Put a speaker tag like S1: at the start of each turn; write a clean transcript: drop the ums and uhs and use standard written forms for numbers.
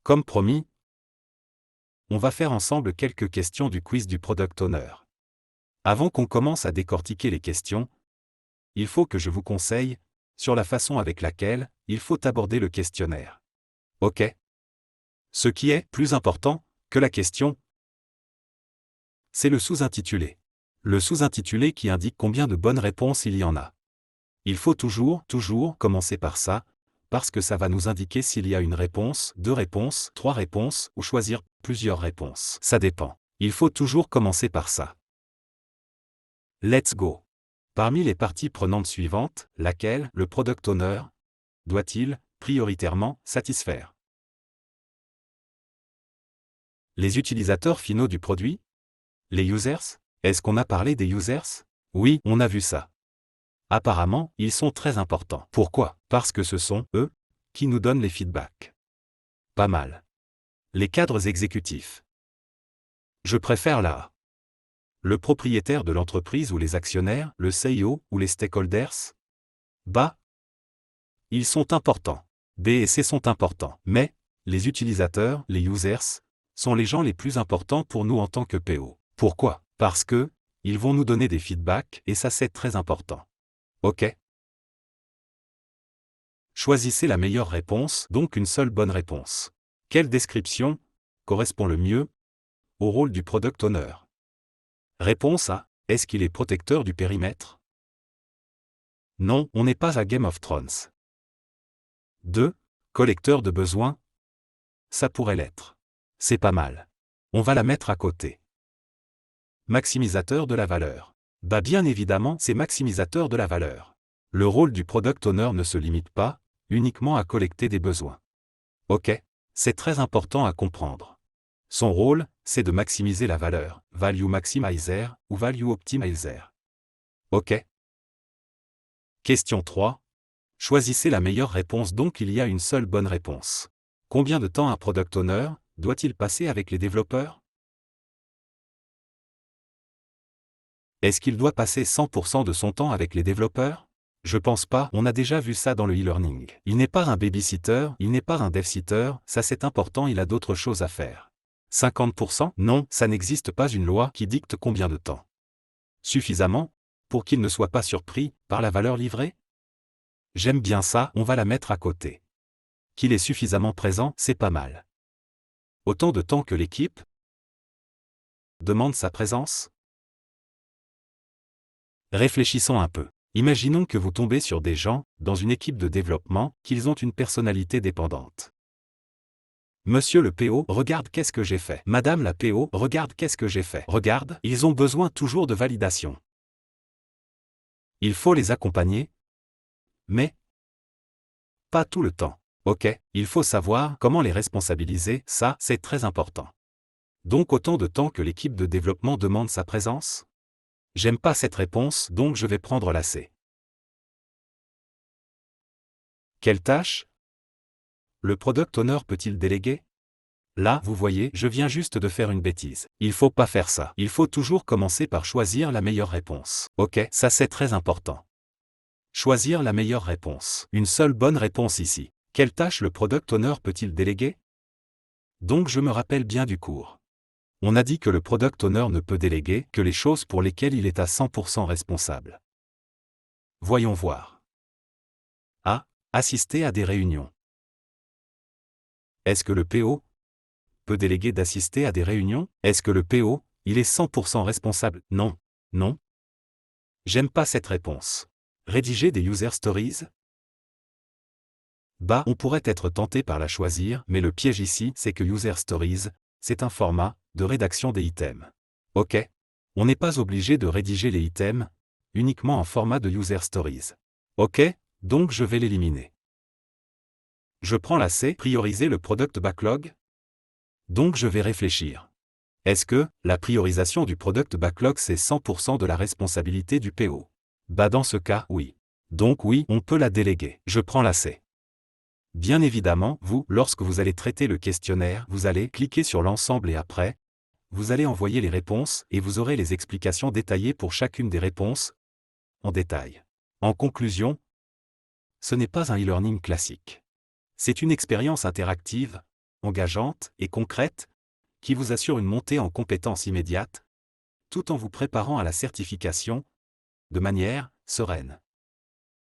S1: Comme promis, on va faire ensemble quelques questions du quiz du Product Owner. Avant qu'on commence à décortiquer les questions, il faut que je vous conseille sur la façon avec laquelle il faut aborder le questionnaire. OK? Ce qui est plus important que la question, c'est le sous-intitulé. Le sous-intitulé qui indique combien de bonnes réponses il y en a. Il faut toujours commencer par ça, parce que ça va nous indiquer s'il y a une réponse, 2 réponses, 3 réponses, ou choisir plusieurs réponses. Ça dépend. Il faut toujours commencer par ça. Let's go. Parmi les parties prenantes suivantes, laquelle le Product Owner doit-il prioritairement satisfaire? Les utilisateurs finaux du produit? Les users? Est-ce qu'on a parlé des users? Oui, on a vu ça. Apparemment, ils sont très importants. Pourquoi? Parce que ce sont eux qui nous donnent les feedbacks. Pas mal. Les cadres exécutifs. Je préfère la A. Le propriétaire de l'entreprise ou les actionnaires, le CEO ou les stakeholders? Bah. Ils sont importants. B et C sont importants. Mais, les utilisateurs, les users, sont les gens les plus importants pour nous en tant que PO. Pourquoi? Parce que, ils vont nous donner des feedbacks et ça c'est très important. OK? Choisissez la meilleure réponse, donc une seule bonne réponse. Quelle description correspond le mieux au rôle du Product Owner? Réponse A. Est-ce qu'il est protecteur du périmètre? Non, on n'est pas à Game of Thrones. 2. Collecteur de besoins? Ça pourrait l'être. C'est pas mal. On va la mettre à côté. Maximisateur de la valeur. Bah bien évidemment, c'est maximisateur de la valeur. Le rôle du Product Owner ne se limite pas uniquement à collecter des besoins. OK? C'est très important à comprendre. Son rôle, c'est de maximiser la valeur, value maximizer ou value optimizer. OK? Question 3. Choisissez la meilleure réponse, donc il y a une seule bonne réponse. Combien de temps un Product Owner doit-il passer avec les développeurs? Est-ce qu'il doit passer 100% de son temps avec les développeurs? Je pense pas, on a déjà vu ça dans le e-learning. Il n'est pas un babysitter, il n'est pas un devsitter, ça c'est important, il a d'autres choses à faire. 50%? Non, ça n'existe pas une loi qui dicte combien de temps. Suffisamment pour qu'il ne soit pas surpris par la valeur livrée? J'aime bien ça, on va la mettre à côté. Qu'il est suffisamment présent, c'est pas mal. Autant de temps que l'équipe demande sa présence? Réfléchissons un peu. Imaginons que vous tombez sur des gens, dans une équipe de développement, qu'ils ont une personnalité dépendante. Monsieur le PO, regarde qu'est-ce que j'ai fait. Madame la PO, regarde qu'est-ce que j'ai fait. Regarde, ils ont besoin toujours de validation. Il faut les accompagner, mais pas tout le temps. OK, il faut savoir comment les responsabiliser, ça, c'est très important. Donc autant de temps que l'équipe de développement demande sa présence? J'aime pas cette réponse, donc je vais prendre la C. Quelle tâche le Product Owner peut-il déléguer? Là, vous voyez, je viens juste de faire une bêtise. Il faut pas faire ça. Il faut toujours commencer par choisir la meilleure réponse. OK, ça c'est très important. Choisir la meilleure réponse. Une seule bonne réponse ici. Quelle tâche le Product Owner peut-il déléguer? Donc je me rappelle bien du cours. On a dit que le Product Owner ne peut déléguer que les choses pour lesquelles il est à 100% responsable. Voyons voir. A. Assister à des réunions. Est-ce que le PO peut déléguer d'assister à des réunions? Est-ce que le PO, il est 100% responsable? Non. Non. J'aime pas cette réponse. Rédiger des user stories? Bah, on pourrait être tenté par la choisir, mais le piège ici, c'est que user stories, c'est un format de rédaction des items. OK. On n'est pas obligé de rédiger les items uniquement en format de user stories. OK, donc je vais l'éliminer. Je prends la C, prioriser le product backlog. Donc je vais réfléchir. Est-ce que la priorisation du product backlog c'est 100% de la responsabilité du PO? Bah dans ce cas, oui. Donc oui, on peut la déléguer. Je prends la C. Bien évidemment, vous, lorsque vous allez traiter le questionnaire, vous allez cliquer sur l'ensemble et après, vous allez envoyer les réponses et vous aurez les explications détaillées pour chacune des réponses, en détail. En conclusion, ce n'est pas un e-learning classique. C'est une expérience interactive, engageante et concrète, qui vous assure une montée en compétences immédiate, tout en vous préparant à la certification, de manière sereine.